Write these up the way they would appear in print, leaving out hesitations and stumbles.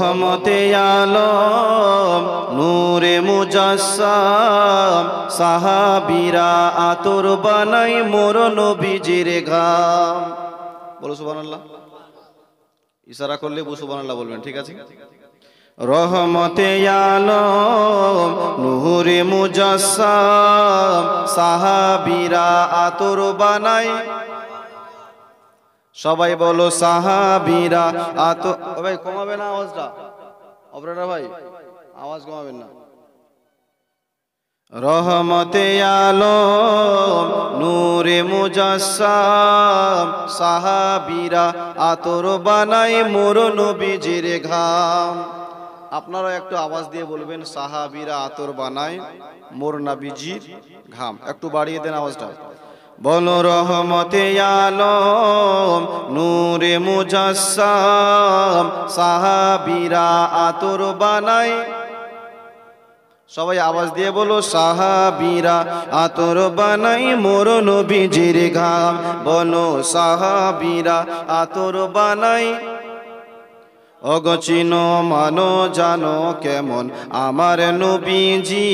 রহমতে আলম নূরে মুজাসসাম সাহাবীরা আতর বানাই মোর নবীজির ঘাম। বলো সুবহানাল্লাহ। ইশারা করলে সুবহানাল্লাহ বলবেন, ঠিক আছে? রহমতে আলম নূরে মুজাসসাম সাহাবীরা আতর বানাই। সবাই বলো সাহাবীরা আতর। ভাই কমাবে না আওয়াজটা, অপারেটর ভাই আওয়াজ কমাবেন না। রহমতে আলম নূরে মুজাসসাম সাহাবীরা আতর বানাই মোর নবীজির ঘাম। আপনারা একটু আওয়াজ দিয়ে বলবেন সাহাবীরা আতর বানায় মোর নবীজির ঘাম। একটু বাড়িয়ে দেন আওয়াজটা। বলো রহমতে আলম নূরে মুজাসসাম সাহাবীরা আতর বানায়। সবাই আওয়াজ দিয়ে বলো সাহাবীরা আতর বানাই মোর নবীজির ঘাম। বলো সাহাবীরা আতর বানাই। অগচিন মানো জানো কেমন আমার নবীজি,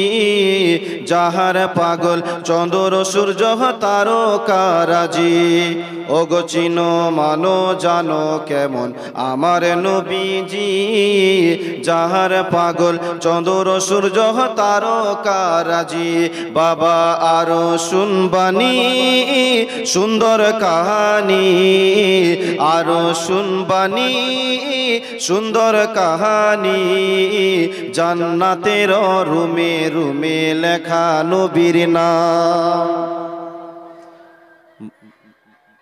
যাহার পাগল চন্দ্র সূর্য তারকারাজি। অগচিন মানো জানো কেমন আমার নবীজি, যাহার পাগল চন্দ্র সূর্য তারকারাজি। বাবা আরো শুনবানি সুন্দর কাহানি, আরো শুনবানি সুন্দর কাহানি। জান্নাতের রুমে রুমে লেখা নবীর নাম।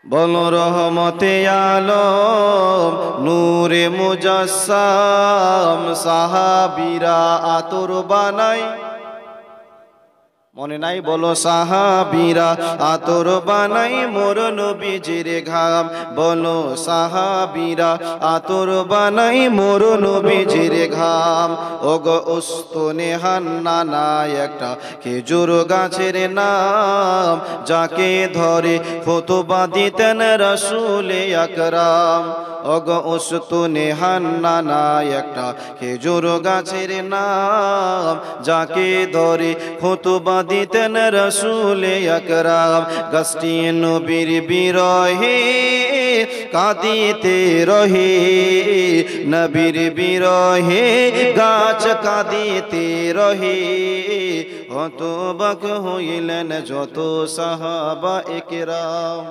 বলো রহমতে আলম নূরে মুজাসসাম সাহাবীরা আতর বানাই। মনে নাই? বলো সাহাবীরা আতর বানাই মোর নবীজির ঘাম। বলো সাহাবীরা আতর বানাই মোর নবীজির ঘাম। ওগো উস্তনে হান্নানা একটা খেজুর গাছের নাম, যাকে ধরে খুতবা দিতেন রাসূল আকরাম। ওগো উস্তনে হান্নানা একটা খেজুর গাছের নাম, যাকে ধরে খুতবা দিতেন রাসূল আকরাম। গাছটি নবীর বিরহে কাঁদিতে রহে, নবীর বিরহে গাছ কাঁদিতে রহে। হতবাক হইলেন যত সাহাবা একরাম।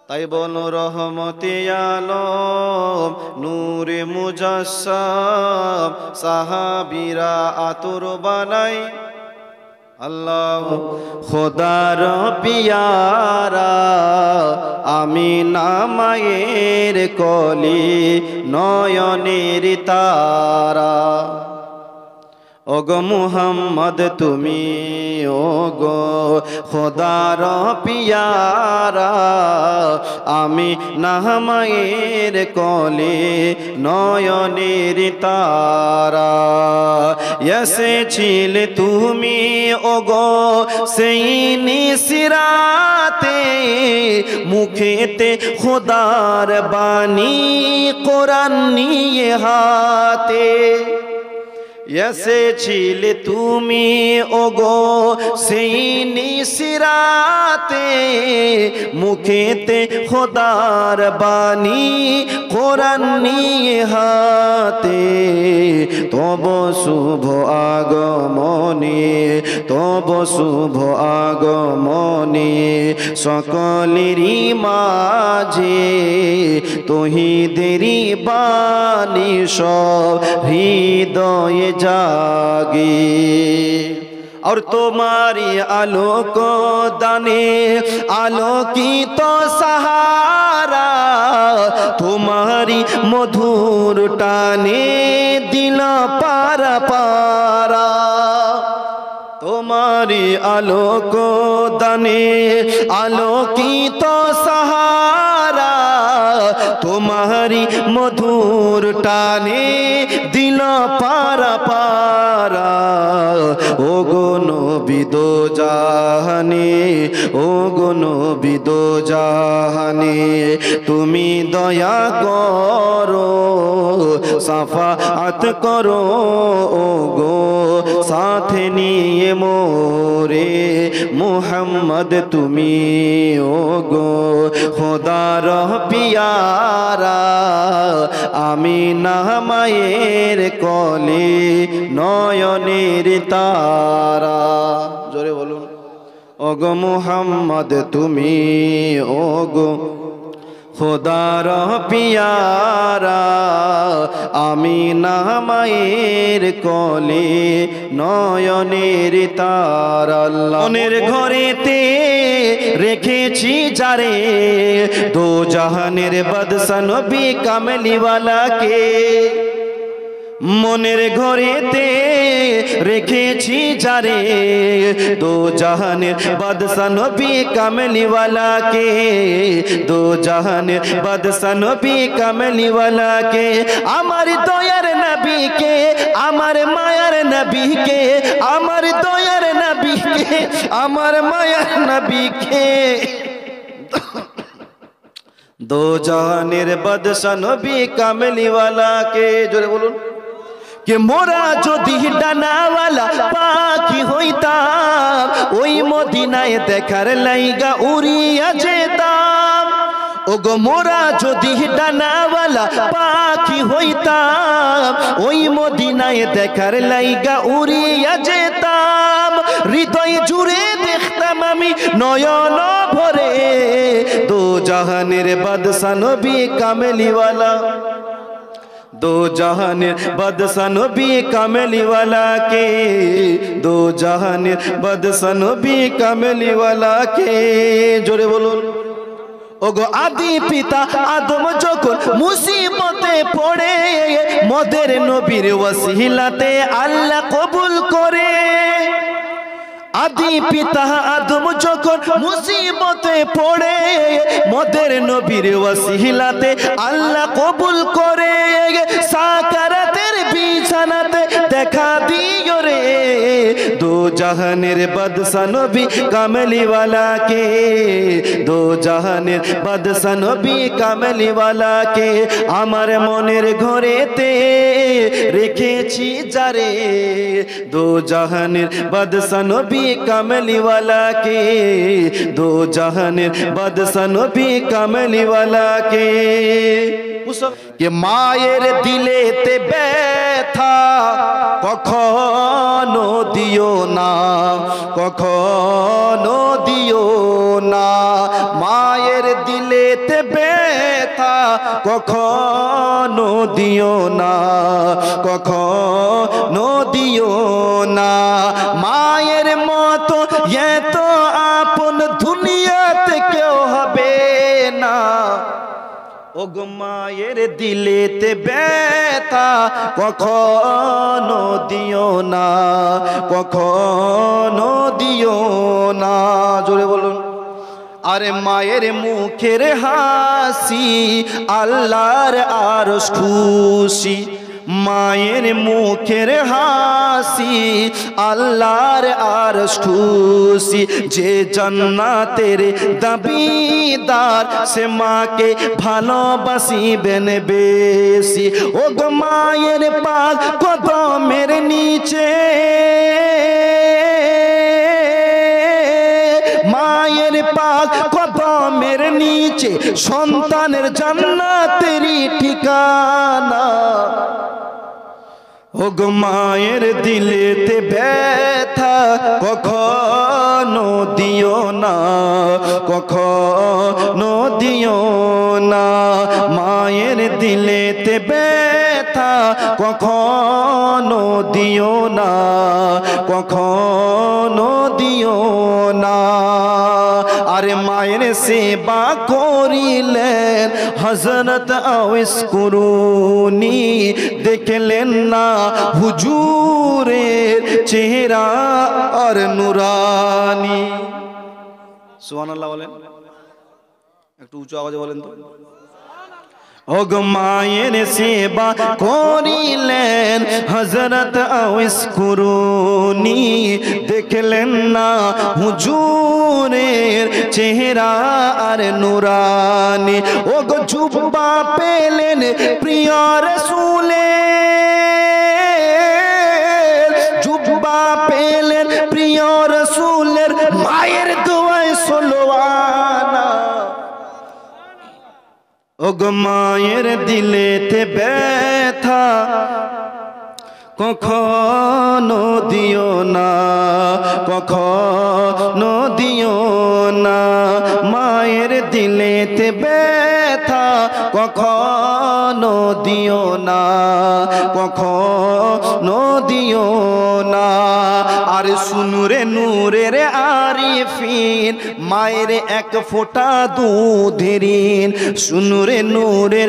তাই বলো রহমতে আলম নূরে মুজাসসাম সাহাবীরা আতর বানাই। আল্লাহ খোদার পিয়ারা আমিনা মায়ের কলি নয়নের তারা। ওগো মুহাম্মদ তুমি ওগো খোদার পিয়ারা, আমি নামায়ের কলে নয়নের তারা। এসেছিলে তুমি ওগো সেই নিশিরাতে, মুখেতে খোদার বাণী কোরআন নিয়ে হাতে। এসেছিলে তুমি ওগো সেই নিশিরাতে, মুখেতে খোদার বাণী কোরআন নিয়ে হাতে। তব শুভ আগমনে, তব শুভ আগমনে সকলেরই মাঝে তহিদেরই বাণী সব হৃদয়ে জাগে। और तुम्हारी आलोक दाने आलोकित सहारा, तुम्हारी मधुर टाने दिल पारा पारा। तुम्हारी आलोक दाने आलोकित सहारा, तुम्हारी मधुर নূর টানে দিল পারা পারা, ও গো নবী দো জাহানে, ও গো নবী দো জাহানে, তুমি দয়া করো সাফাআত করো, ও গো সাথে নিয়ে মোরে মুহাম্মদ তুমি, ও গো খোদার পিয়ারা আমিনা মায়ের কোলে নয়নের তারা। জোরে বলুন, ও গো মুহাম্মদ তুমি, ও গো খোদার পিয়ারা আমিনা মায়ের কোলে নয়নের তারা। মনের ঘরেতে রেখেছি যারে দো জাহানের বাদশা নবী কামলিওয়ালাকে, মনের ঘরেতে রেখেছি যারে দো জাহানের বাদশা নবী কামলিওয়ালাকে, দো জাহানের বাদশা নবী কামলিওয়ালাকে, আমার দয়ার নবীকে, আমার মায়ার নবীকে, আমার দয়ার নবীকে, আমার মায়ার নবীকে, দো জাহানের বাদশা নবী কামলিওয়ালাকে। জোরে বলুন, कि मोरा যদি ডানাওয়ালা পাখি হইতাম, ওই মদিনায় দেখার লাইগা উড়িয়া যেতাম। ওগো মোরা যদি ডানাওয়ালা পাখি হইতাম, ওই মদিনায় দেখার লাইগা উড়িয়া যেতাম। হৃদয় জুড়ে দেখতাম আমি নয়ন ভরে দো জাহানের বাদশা নবী কামলিওয়ালা, दो जहानेर बादशाह नबी कामलिवाला के, दो जहानेर बादशाह नबी कामलिवाला के। जोरे बोलुन, ओगो आदि पिता आदम যখন মুসিবতে পড়ে, মোদের নবীর ওসিলাতে আল্লাহ কবুল করে। আদি পিতা আদম যখন মুসিবতে পড়ে, মোদের নবীর ওসিলাতে আল্লাহ কবুল করে। সাকারাতের বিছানাতে দেখা দিও রে দো জাহানের বাদশা নবী কামলিওয়ালা কে, দো জাহানের বাদশা নবী কামলিওয়ালা কে। আমার মনের ঘরেতে রেখেছি যারে দো জাহানের বাদশা নবী কামলিওয়ালা কে, দো জাহানের বাদশা নবী কামলিওয়ালা কে। কে মায়ের দিলেতে ব্যথা কখনো দিও না, কখনো দিও না, মায়ের দিলেতে ব্যথা কখনো দিও না, কখনো দিও না। মায়ের মতো এত আপন দুনিয়াতে কেউ হবে না। ওগো মায়ের দিলেতে ব্যথা কখনো দিও না, কখনো দিও না। জোরে বলুন, আরে মায়ের মুখের হাসি আল্লাহর আরশ খুশি, মায়ের মুখের হাসি আল্লাহর আরশ খুশি। যে জান্নাতের দাবিদার সে মাকে ভালোবাসিবেন বেশি। ও গো মায়ের পাক কদমের নিচে, মায়ের পাক কদমের নিচে সন্তানের জান্নাতেরই ঠিকানা। ও গো মায়ের দিলেতে ব্যথা কখনো দিও না, কখনো দিও না, মায়ের দিলেতে ব্যথা কখনো দিও না, কখনো দিও না। আরে মায়ের সেবা করিলেন হযরত আওয়াইস কুরুনি, দেখলেন না হুজুরের চেহারা আর নুরানি। সুবহানাল্লাহ বলেন, একটু উঁচু আওয়াজে বলেন তো। ওগো মায়ের সেবা করিলেন হযরত আওয়াইস কুরুনি, দেখলেন না হুজুরের চেহারা আর নুরানি। ওগো জুব্বা পেলেন প্রিয় রাসূলের, জুব্বা পেলেন প্রিয় রাসূলের, মায়ের দোয়ায় সলোয়ানা। ওগো মায়ের দিলেতে ব্যথা কখনো দিও না, কখনো দিও না, মায়ের দিলেতে ব্যথা কখনো দিও না, কখনো দিও না। আর শুনুরে নূরের আরিফিন, মায়ের এক ফোঁটা দুধের ঋণ। শুনুরে নূরের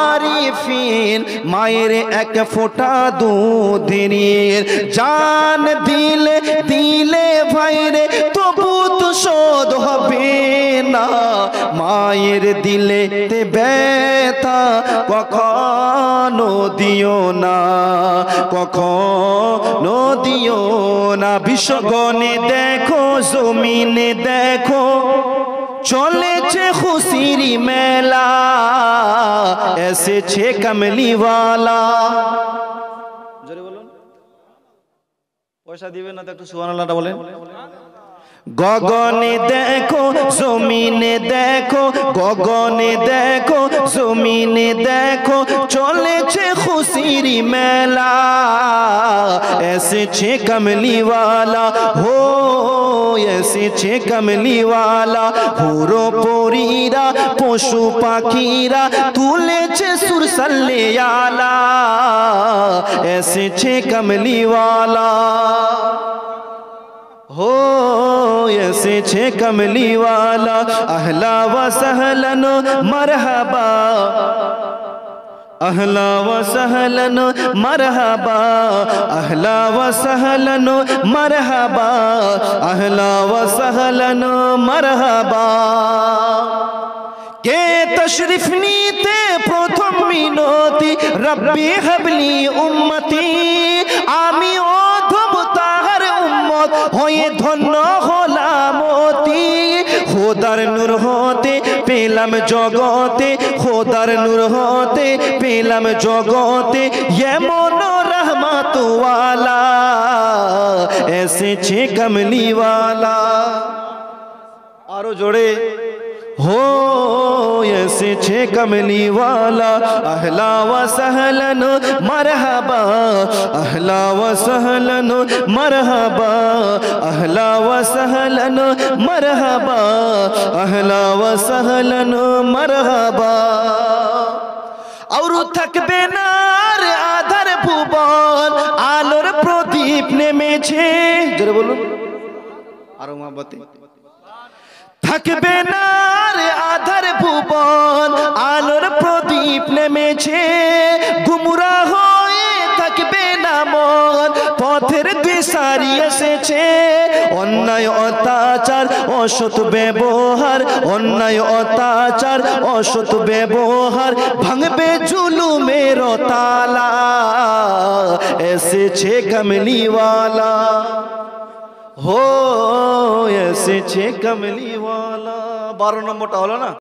আরিফিন, মায়ের এক ফোঁটা দুধের ঋণ। জান দিলে দিলে ভাইরে তবু তো শোধ হবে না, মায়ের দিলেতে ব্যথা কখনো দিও না, কখনো দিও না। বিশ্বগণে দেখো জমিনে দেখো চলেছে খুশির মেলা, এসেছে কামলিওয়ালা। জোরে বলুন, পয়সা দিবেন না তো একটু সুবহানাল্লাহটা বলেন। গগনে দেখো জমিনে দেখো, গগনে দেখো জমিনে দেখো চলেছে খুশির মেলা, এসেছে কামলিওয়ালা হো, এসেছে কামলিওয়ালা। হুরো পরীরা পশু পাখিরা তুলেছে সুর সাল্লে আলা, এসেছে কামলিওয়ালা हो, এসেছে কামলিওয়ালা। আহলা ওয়া সাহলান মারহাবা, আহলা ওয়া সাহলান মারহাবা, আহলা ওয়া সাহলান মারহাবা, আহলা ওয়া সাহলান মারহাবা। কে তশরিফ নিতে প্রথম মিনতি, রব্বি হাবলি উম্মতি। আমি অধম তাহার উম্মত হয়ে ধন্য হলাম অতি। খোদার নূর হতে পেলাম জগতে, খোদার নূর হতে পেলাম জগতে, এমন রহমতওয়ালা এসেছে কামলিওয়ালা। আরো জোরে हो, এসেছে কামলিওয়ালা। আহলা ওয়া সাহলান মারহাবা, আহলা ওয়া সাহলান মারহাবা, আহলা ওয়া সাহলান মারহাবা, আহলা ওয়া সাহলান মারহাবা। और থাকবে না রে আধার ভুবন, আলোর প্রদীপ নেমেছে। জোরে বলুন আরো মহব্বতে। থাকবে না রে আধার ভুবন, আলোর প্রদীপ নেমেছে। গুমরাহ হয়ে থাকবে না মন, পথের দিশারি এসেছে। অন্যায় অত্যাচার অসৎ ব্যবহার, অন্যায় অত্যাচার অসৎ ব্যবহার ভাঙবে জুলুমের তালা, এসেছে কামলিওয়ালা। हो, এসেছে কামলিওয়ালা। 12 নম্বরটা হলো না।